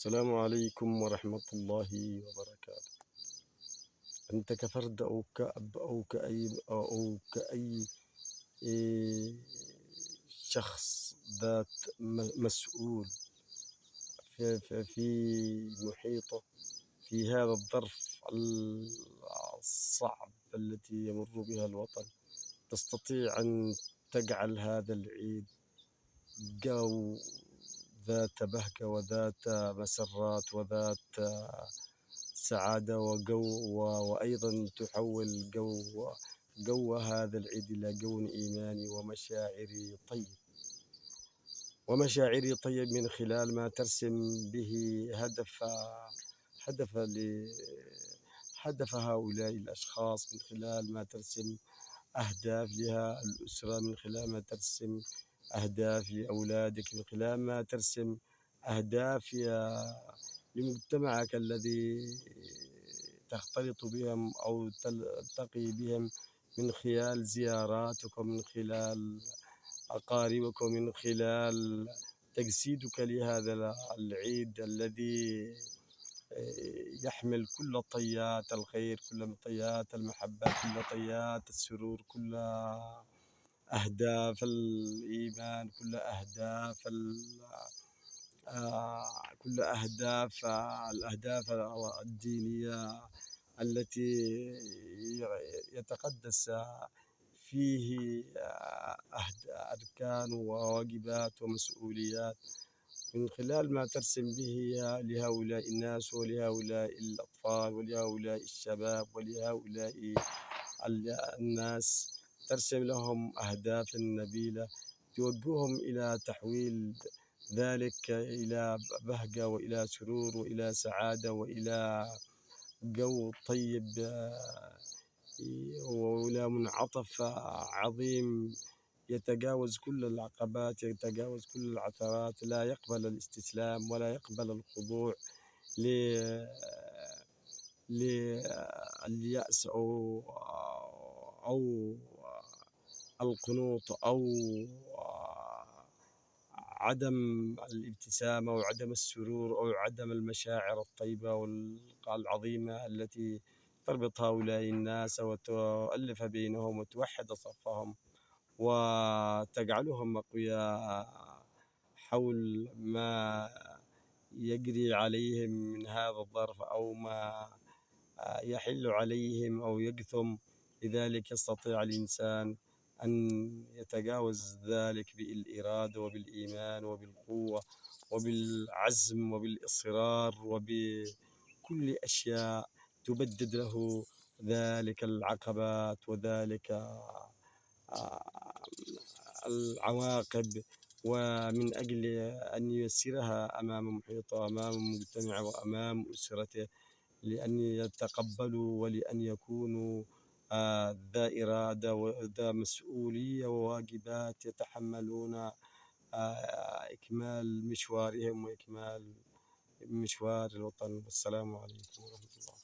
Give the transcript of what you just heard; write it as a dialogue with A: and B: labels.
A: السلام عليكم ورحمة الله وبركاته. أنت كفرد أو كأب أو كأي إيه، شخص ذات مسؤول في محيطه في هذا الظرف الصعب التي يمر بها الوطن، تستطيع أن تجعل هذا العيد جو ذات بهجة وذات مسرات وذات سعادة وأيضا تحول جو هذا العيد إلى جو إيماني ومشاعري طيب من خلال ما ترسم به هدف هدف هؤلاء الأشخاص، من خلال ما ترسم أهداف لها الأسرة، من خلال ما ترسم أهداف لأولادك، من خلال ما ترسم أهداف لمجتمعك الذي تختلط بهم أو تلتقي بهم، من خلال زياراتك ومن خلال أقاربك ومن خلال تجسيدك لهذا العيد الذي يحمل كل طيات الخير، كل طيات المحبة، كل طيات السرور، كل أهداف الإيمان، كل أهداف الأهداف الدينية التي يتقدس فيه أركان وواجبات ومسؤوليات، من خلال ما ترسم به لهؤلاء الناس ولهؤلاء الأطفال ولهؤلاء الشباب ولهؤلاء الناس. ترسم لهم أهداف نبيلة توجههم إلى تحويل ذلك إلى بهجة وإلى سرور وإلى سعادة وإلى جو طيب وإلى منعطف عظيم يتجاوز كل العقبات، يتجاوز كل العثرات، لا يقبل الاستسلام ولا يقبل الخضوع لليأس أو القنوط أو عدم الابتسامة أو عدم السرور أو عدم المشاعر الطيبة والعظيمة التي تربط هؤلاء الناس وتؤلف بينهم وتوحد صفهم وتجعلهم أقوياء حول ما يجري عليهم من هذا الظرف أو ما يحل عليهم أو يجثم. لذلك يستطيع الإنسان أن يتجاوز ذلك بالإرادة وبالإيمان وبالقوة وبالعزم وبالإصرار وبكل أشياء تبدد له ذلك العقبات وذلك العواقب، ومن أجل أن ييسرها أمام محيطه وأمام مجتمعه وأمام أسرته، لأن يتقبلوا ولأن يكونوا ذا إرادة وذا مسؤولية وواجبات يتحملون إكمال مشوارهم وإكمال مشوار الوطن. والسلام عليكم ورحمة الله.